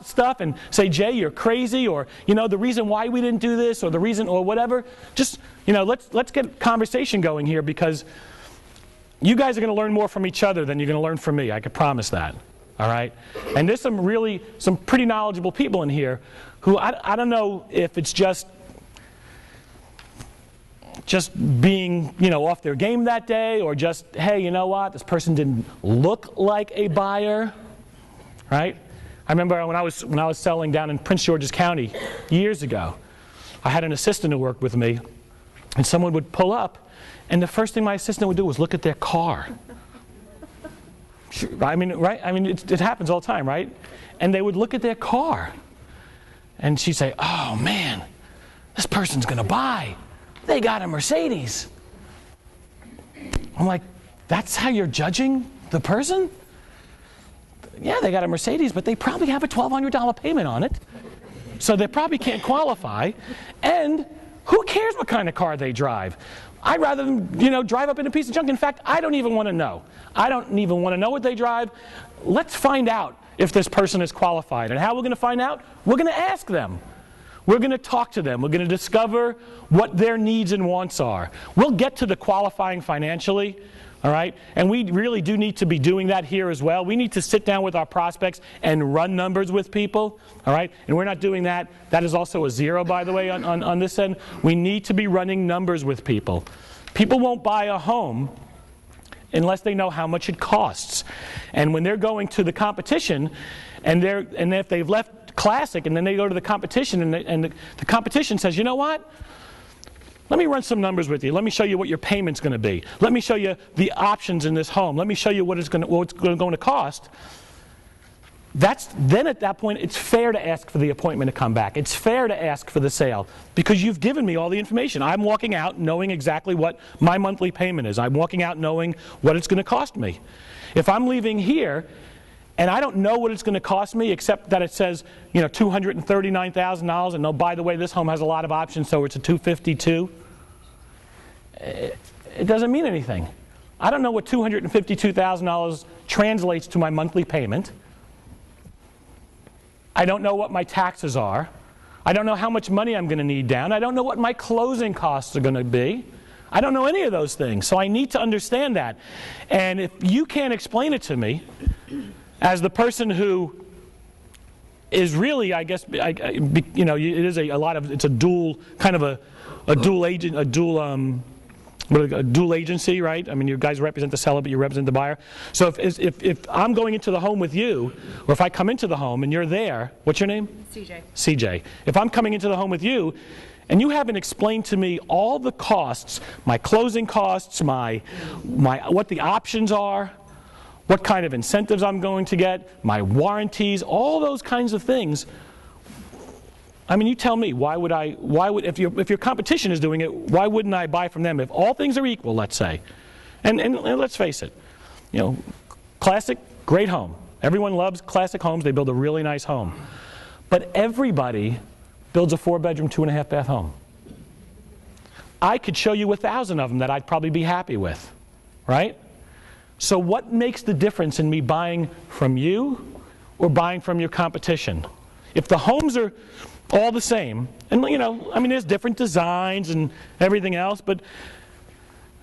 about stuff and say, Jay, you're crazy, or, the reason why we didn't do this, or the reason, or whatever. Just, let's get conversation going here, because you guys are going to learn more from each other than you're going to learn from me. I can promise that. All right? And there's some pretty knowledgeable people in here who I don't know if it's just being, off their game that day, or just, hey, you know what, this person didn't look like a buyer, right? I remember when I was selling down in Prince George's County years ago, I had an assistant who worked with me, and someone would pull up, and the first thing my assistant would do was look at their car. I mean, right? I mean, it happens all the time, right? And they would look at their car, and she'd say, oh, man, this person's going to buy. They got a Mercedes. I'm like, that's how you're judging the person? Yeah, they got a Mercedes, but they probably have a $1,200 payment on it. So they probably can't qualify. And who cares what kind of car they drive? I'd rather them, drive up in a piece of junk. In fact, I don't even want to know. I don't even want to know what they drive. Let's find out if this person is qualified. And how we're going to find out? We're going to ask them. We're going to talk to them. We're going to discover what their needs and wants are. We'll get to the qualifying financially, all right? And we really do need to be doing that here as well. We need to sit down with our prospects and run numbers with people, all right? And we're not doing that. That is also a 0, by the way, on this end. We need to be running numbers with people. People won't buy a home unless they know how much it costs. And when they're going to the competition, and if they've left Classic, and then they go to the competition, and the competition says, you know what? Let me run some numbers with you. Let me show you what your payment's going to be. Let me show you the options in this home. Let me show you what it's going to cost. Then at that point, it's fair to ask for the appointment to come back. It's fair to ask for the sale, because you've given me all the information. I'm walking out knowing exactly what my monthly payment is. I'm walking out knowing what it's going to cost me. If I'm leaving here and I don't know what it's going to cost me, except that it says, $239,000, and oh, by the way, this home has a lot of options, so it's a $252,000. It doesn't mean anything. I don't know what $252,000 translates to my monthly payment. I don't know what my taxes are. I don't know how much money I'm going to need down. I don't know what my closing costs are going to be. I don't know any of those things, so I need to understand that. And if you can't explain it to me, as the person who is really, I guess, it is it's a dual kind of a dual agent, a dual agency, right? I mean, you guys represent the seller, but you represent the buyer. So if I'm going into the home with you, or if I come into the home and you're there, what's your name? CJ. CJ. If I'm coming into the home with you, and you haven't explained to me all the costs, my closing costs, my what the options are, what kind of incentives I'm going to get, my warranties, all those kinds of things. I mean, you tell me, if your competition is doing it, why wouldn't I buy from them if all things are equal, let's say? And let's face it, Classic, great home. Everyone loves Classic homes. They build a really nice home. But everybody builds a 4-bedroom, 2.5-bath home. I could show you 1,000 of them that I'd probably be happy with, right? So what makes the difference in me buying from you or buying from your competition? If the homes are all the same, and there's different designs and everything else, but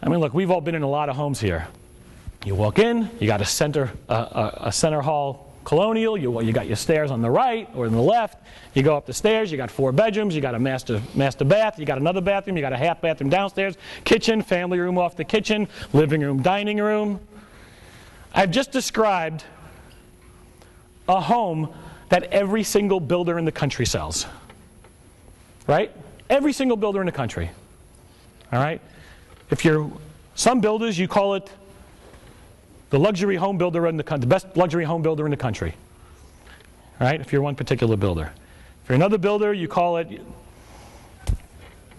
look, we've all been in a lot of homes here. You walk in, you got a center hall colonial, you got your stairs on the right or on the left, you go up the stairs, you got 4 bedrooms, you got a master bath, you got another bathroom, you got a half bathroom downstairs, kitchen, family room off the kitchen, living room, dining room. I've just described a home that every single builder in the country sells. Right? Every single builder in the country. All right? Some builders, you call it the luxury home builder in the country, the best luxury home builder in the country. All right? If you're one particular builder. If you're another builder, you call it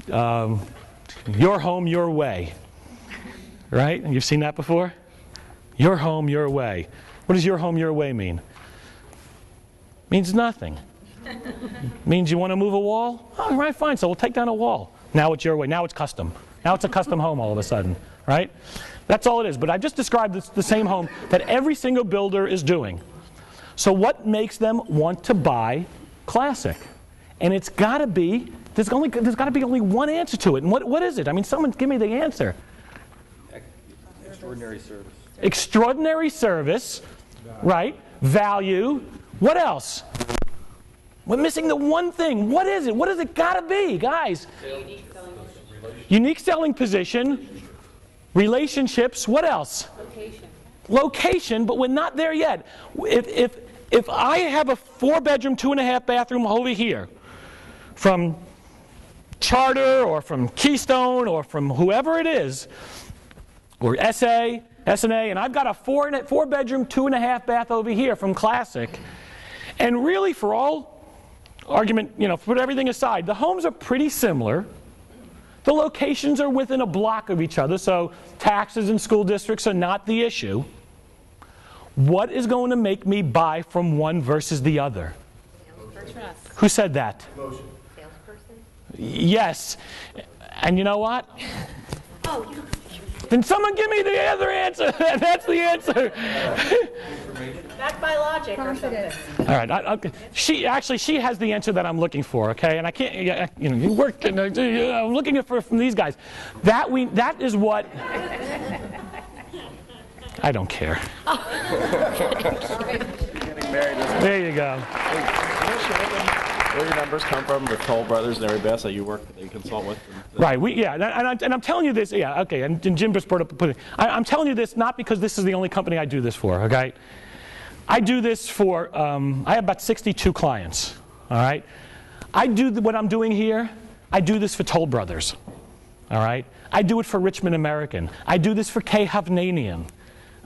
your home, your way. Right? And you've seen that before? Your home, your way. What does your home, your way mean? Means nothing. Means you want to move a wall? Oh, right, fine, so we'll take down a wall. Now it's your way. Now it's custom. Now it's a custom home all of a sudden, right? That's all it is. But I've just described the same home that every single builder is doing. So what makes them want to buy Classic? And it's got to be, there's got to be only one answer to it. And what is it? I mean, someone give me the answer. Extraordinary service. Extraordinary service, right? Value. What else? We're missing the one thing. What is it? What does it got to be, guys? Unique selling position. Relationships. What else? Location, but we're not there yet. If I have a 4-bedroom, 2.5-bathroom over here, from Charter or from Keystone or from whoever it is, or S&A, and I've got a 4-bedroom, 2.5-bath over here from Classic, and really, for all argument, put everything aside, the homes are pretty similar. The locations are within a block of each other, so taxes and school districts are not the issue. What is going to make me buy from one versus the other? Trust. Who said that? Emotion. Salesperson? Yes. And you know what? Oh, Then someone give me the other answer. That's the answer. backed by logic or something. All right. She has the answer that I'm looking for. Okay, and I can't. You work. I'm looking for from these guys. That is what. I don't care. There you go. Where your numbers come from, the Toll Brothers and everybody else that you consult with? Right. And I'm telling you this. Yeah. Okay. And Jim just brought up. I'm telling you this not because this is the only company I do this for. Okay. I do this for. I have about 62 clients. All right. I do what I'm doing here. I do this for Toll Brothers. All right. I do it for Richmond American. I do this for K. Hovnanian.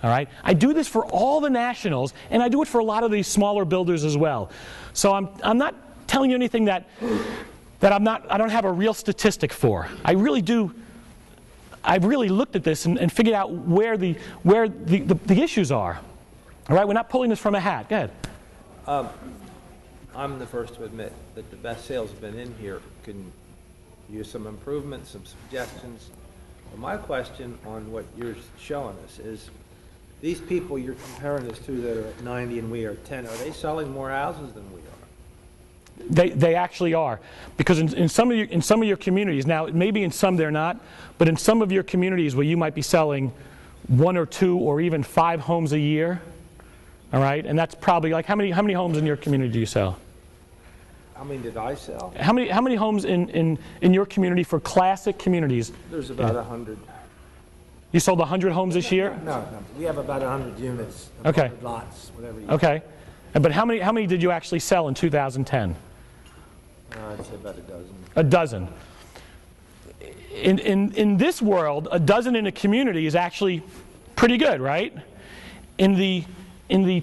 All right. I do this for all the nationals, and I do it for a lot of these smaller builders as well. So I'm not telling you anything that I don't have a real statistic for. I really do. I've really looked at this and figured out where the issues are. All right. We're not pulling this from a hat. Go ahead. I'm the first to admit that the best sales have been in here. Can use some improvements, some suggestions. But my question on what you're showing us is, these people you're comparing us to that are at 90 and we are 10, are they selling more houses than we are? They actually are, because in some of your communities, now maybe in some they're not, but in some of your communities where you might be selling 1 or 2 or even 5 homes a year, all right, and that's probably like how many homes in your community do you sell? How many did I sell? How many homes in your community for Classic communities? There's about 100. You sold 100 homes this year? No, we have about 100 units, Okay. 100 lots, whatever you Okay, but how many did you actually sell in 2010? I'd say about a dozen. A dozen. In this world, a dozen in a community is actually pretty good, right? In the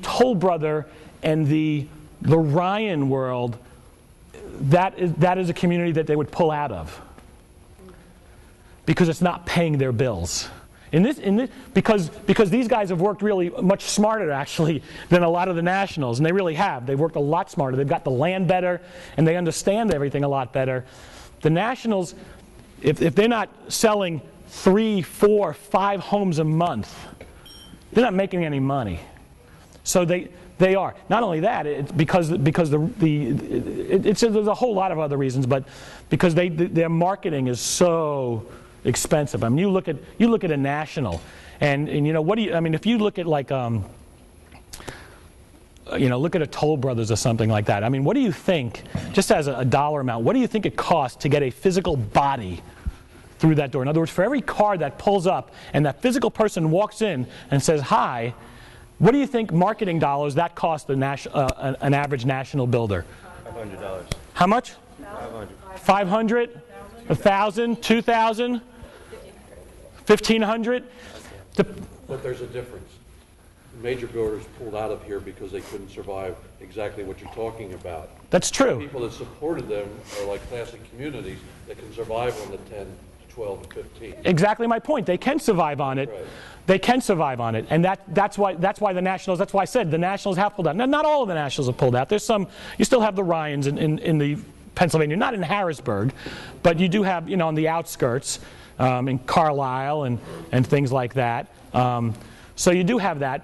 Toll Brother and the Ryan world, that is a community that they would pull out of because it's not paying their bills. Because these guys have worked really much smarter actually than a lot of the nationals, and they really have. They've worked a lot smarter. They've got the land better, and they understand everything a lot better. The nationals, if they're not selling 3, 4, 5 homes a month, they're not making any money. So they are. Not only that, it's because there's a whole lot of other reasons, but because their marketing is so expensive. I mean, you look at a national, and if you look at like look at a Toll Brothers or something like that. I mean, what do you think, just as a dollar amount, what do you think it costs to get a physical body through that door? In other words, for every car that pulls up and that physical person walks in and says hi, what do you think marketing dollars that costs an average national builder? $500. How much? 500. 500? 1,000? 2,000? 1,500? But there's a difference. Major builders pulled out of here because they couldn't survive exactly what you're talking about. That's true. People that supported them are like Classic communities that can survive on the 10 to 12 to 15. Exactly my point. They can survive on it. Right. They can survive on it, and that's why the Nationals. That's why I said the Nationals have pulled out. Now, not all of the Nationals have pulled out. There's some. You still have the Ryans in the Pennsylvania, not in Harrisburg, but you do have on the outskirts, in Carlisle and things like that. So you do have that,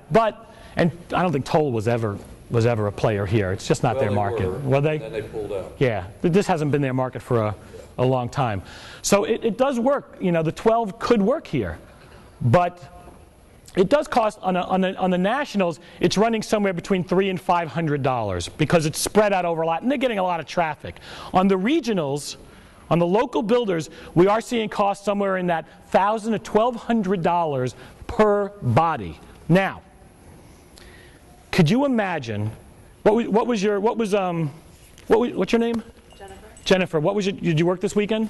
and I don't think Toll was ever was ever a player here. It's just not Well, their they market. were, they? Then they pulled out. Yeah, this hasn't been their market for a long time. So it does work. You know, the 12 could work here. But it does cost, on the nationals, it's running somewhere between $300 and $500 because it's spread out over a lot, and they're getting a lot of traffic. On the regionals, on the local builders, we are seeing costs somewhere in that $1,000 to $1,200 per body. Now, could you imagine, what's your name? Jennifer. Did you work this weekend?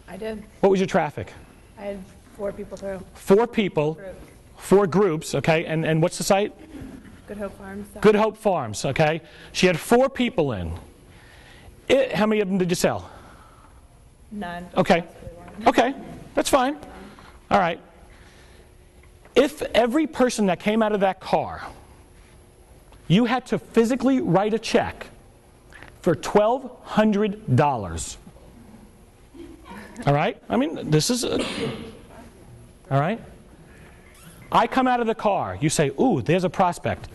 I did. What was your traffic? I had 4 people through. 4 people, 4 groups, okay, and what's the site? Good Hope Farms. Good Hope Farms, okay. She had 4 people in. How many of them did you sell? None. Okay, okay, that's fine. All right. If every person that came out of that car, you had to physically write a check for $1,200. All right? I mean, this is all right? I come out of the car. You say, ooh, there's a prospect.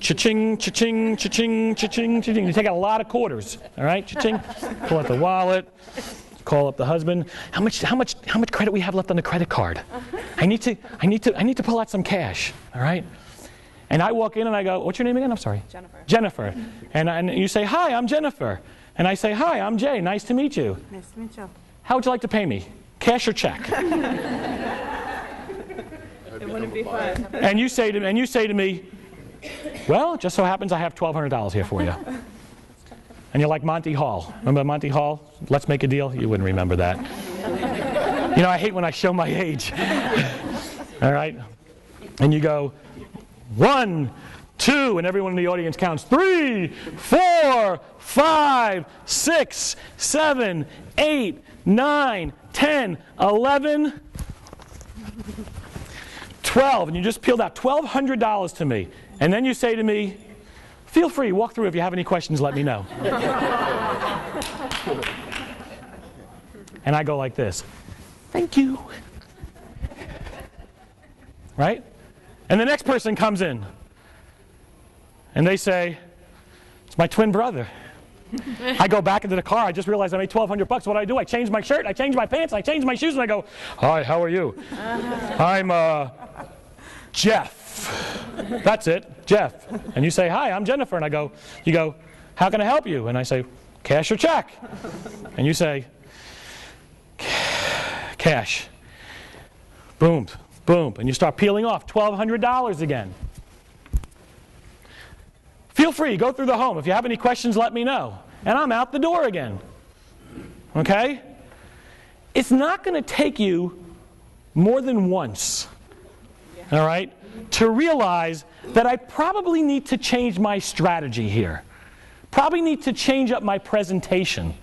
Cha-ching, cha-ching, cha-ching, cha-ching, cha-ching. You take out a lot of quarters. All right? Cha-ching. Pull out the wallet. Call up the husband. How much credit we have left on the credit card? I need to pull out some cash. All right? And I walk in and I go, what's your name again? I'm sorry. Jennifer. Jennifer. And you say, hi, I'm Jennifer. And I say, hi, I'm Jay. Nice to meet you. Nice to meet you. How would you like to pay me? Cash or check? It wouldn't be fun. And you say to me, well, it just so happens I have $1,200 here for you. And you're like Monty Hall. Remember Monty Hall? Let's make a deal? You wouldn't remember that. You know, I hate when I show my age. All right? And you go, 1, 2, and everyone in the audience counts 3, 4, 5, 6, 7, 8, 9, 10, 11, 12. And you just peeled out $1,200 to me. And then you say to me, feel free, walk through. If you have any questions, let me know. And I go like this. Thank you. Right? And the next person comes in. And they say, it's my twin brother. I go back into the car. I just realized I made $1,200. What do? I change my shirt, I change my pants, I change my shoes, and I go, hi, how are you? I'm Jeff. That's it, Jeff. And you say, hi, I'm Jennifer. And you go, how can I help you? And I say, cash or check? And you say, cash. Boom, boom. And you start peeling off $1,200 again. Feel free, go through the home. If you have any questions, let me know. And I'm out the door again. Okay? It's not going to take you more than once, all right, to realize that I probably need to change my strategy here. Probably need to change up my presentation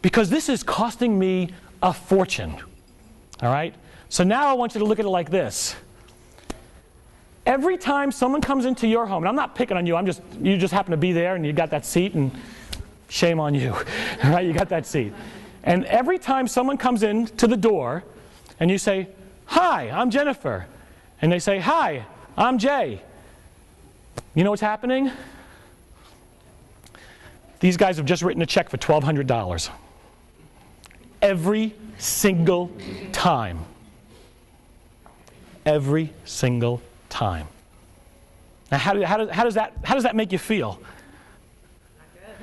because this is costing me a fortune. All right? So now I want you to look at it like this. Every time someone comes into your home, and I'm not picking on you, you just happen to be there and you got that seat, and shame on you. All right? You got that seat. And every time someone comes in to the door and you say, hi, I'm Jennifer. And they say, hi, I'm Jay. You know what's happening? These guys have just written a check for $1,200. Every single time. Every single time. Now, how does that make you feel?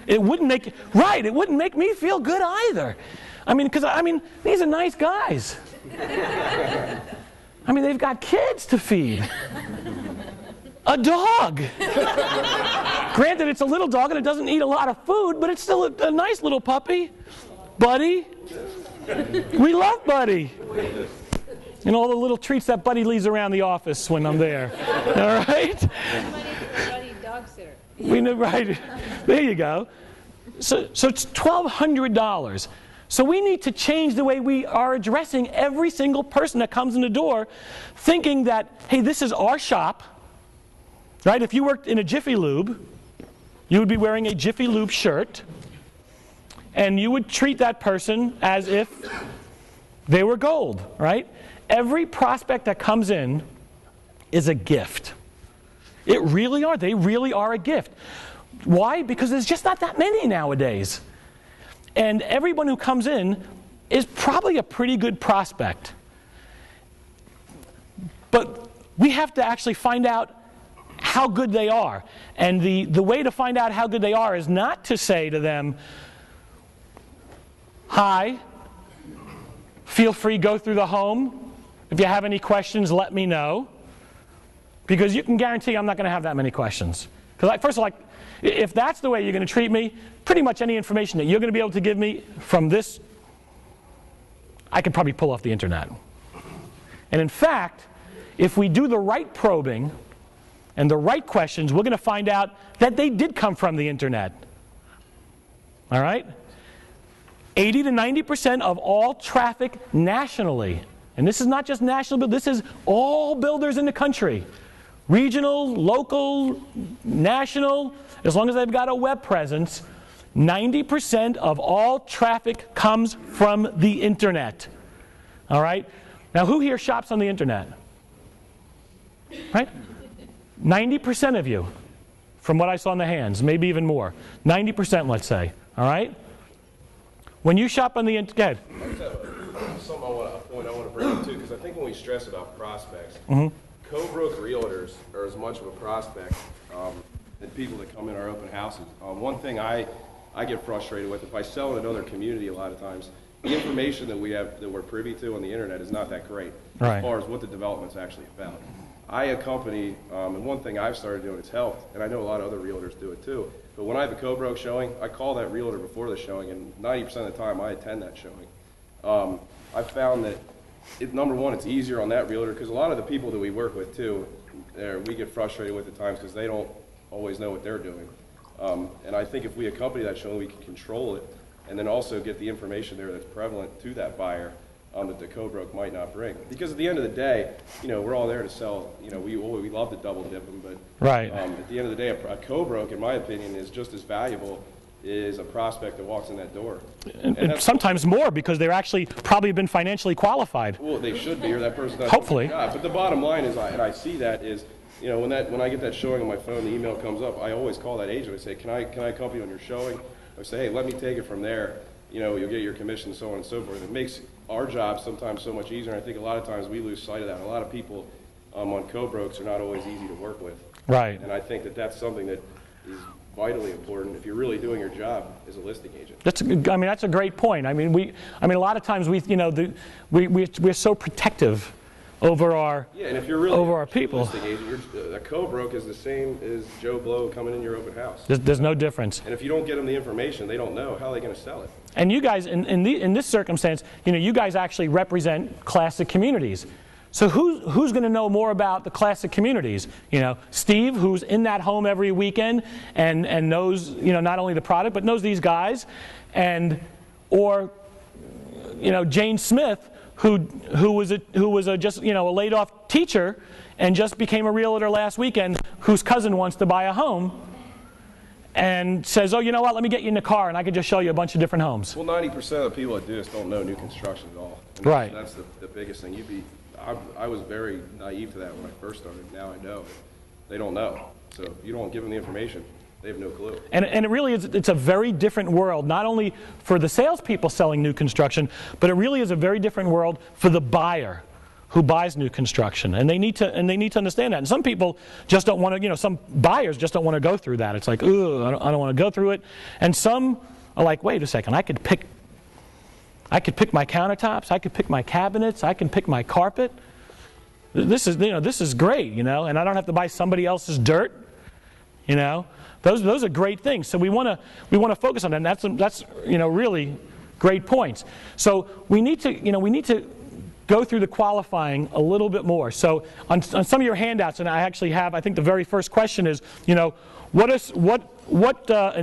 It wouldn't make right. It wouldn't make me feel good either. Because these are nice guys. They've got kids to feed. A dog. Granted, it's a little dog and it doesn't eat a lot of food, but it's still a nice little puppy. Buddy. We love Buddy. And all the little treats that Buddy leaves around the office when I'm there. All right? Buddy dog sitter. We know, right? There you go. So it's $1,200. So we need to change the way we are addressing every single person that comes in the door, thinking that, hey, this is our shop. Right? If you worked in a Jiffy Lube, you would be wearing a Jiffy Lube shirt, and you would treat that person as if they were gold, right? Every prospect that comes in is a gift. It really are. They really are a gift. Why? Because there's just not that many nowadays. And everyone who comes in is probably a pretty good prospect. But we have to actually find out how good they are. And the way to find out how good they are is not to say to them, hi, feel free, go through the home. If you have any questions, let me know. Because you can guarantee I'm not going to have that many questions. Because first of all, if that's the way you're going to treat me, pretty much any information that you're going to be able to give me from this, I could probably pull off the internet. And in fact, if we do the right probing and the right questions, we're going to find out that they did come from the internet. All right? 80 to 90% of all traffic nationally, and this is not just national, but this is all builders in the country, regional, local, national, as long as they've got a web presence, 90% of all traffic comes from the internet. All right? Now, who here shops on the internet? Right? 90% of you, from what I saw in the hands, maybe even more. 90%, let's say. All right? When you shop on the internet, go ahead. A point I want to bring up too, because I think when we stress about prospects, co-broke realtors are as much of a prospect than people that come in our open houses. One thing I get frustrated with, if I sell in another community a lot of times, the information that we're privy to on the internet is not that great as far as what the development's actually about. I accompany, and one thing I've started doing, it's helped, and I know a lot of other realtors do it too, but when I have a co-broke showing, I call that realtor before the showing, and 90% of the time I attend that showing. I've found that, number one, it's easier on that realtor, because a lot of the people that we work with too, we get frustrated with at times because they don't always know what they're doing. And I think if we accompany that showing, we can control it, and then also get the information there that's prevalent to that buyer that the co-broke might not bring. Because at the end of the day, we're all there to sell. We love to double dip them, but at the end of the day, a co-broke, in my opinion, is just as valuable as a prospect that walks in that door. And sometimes more, because they're actually probably been financially qualified. Well, they should be, or that person does. Hopefully. But the bottom line is, and I see that is, when I get that showing on my phone, the email comes up, I always call that agent. I say, can I accompany you on your showing? I say, hey, let me take it from there. You'll get your commission, so on and so forth. It makes our job sometimes so much easier, and I think a lot of times we lose sight of that. A lot of people on co-brokes are not always easy to work with. Right. And I think that that's something that is vitally important if you're really doing your job as a listing agent. That's a great point. a lot of times we're so protective over our and if you're really over our people. Listing agent, a co-broke is the same as Joe Blow coming in your open house. There's no difference. And if you don't get them the information, they don't know how are they going to sell it. And you guys, in this circumstance, you guys actually represent classic communities. So who's going to know more about the classic communities? Steve, who's in that home every weekend and knows not only the product but knows these guys, or Jane Smith, who was just a laid off teacher and just became a realtor last weekend, whose cousin wants to buy a home, and says, oh, you know what, let me get you in the car and I can just show you a bunch of different homes. Well, 90% of the people that do this don't know new construction at all. And right. That's the biggest thing. I was very naive to that when I first started. Now I know. They don't know. So if you don't give them the information, they have no clue. And it really is, it's a very different world, not only for the salespeople selling new construction, but it really is a very different world for the buyer who buys new construction. And they need to understand that. And some people just don't want to, some buyers just don't want to go through that. It's like, ugh, I don't want to go through it. And some are like, wait a second, I could pick my countertops, I could pick my cabinets, I can pick my carpet. This is great, and I don't have to buy somebody else's dirt, Those are great things. So we want to focus on that. And that's really great points. So we need to go through the qualifying a little bit more. So on some of your handouts, and I actually have, I think the very first question is, what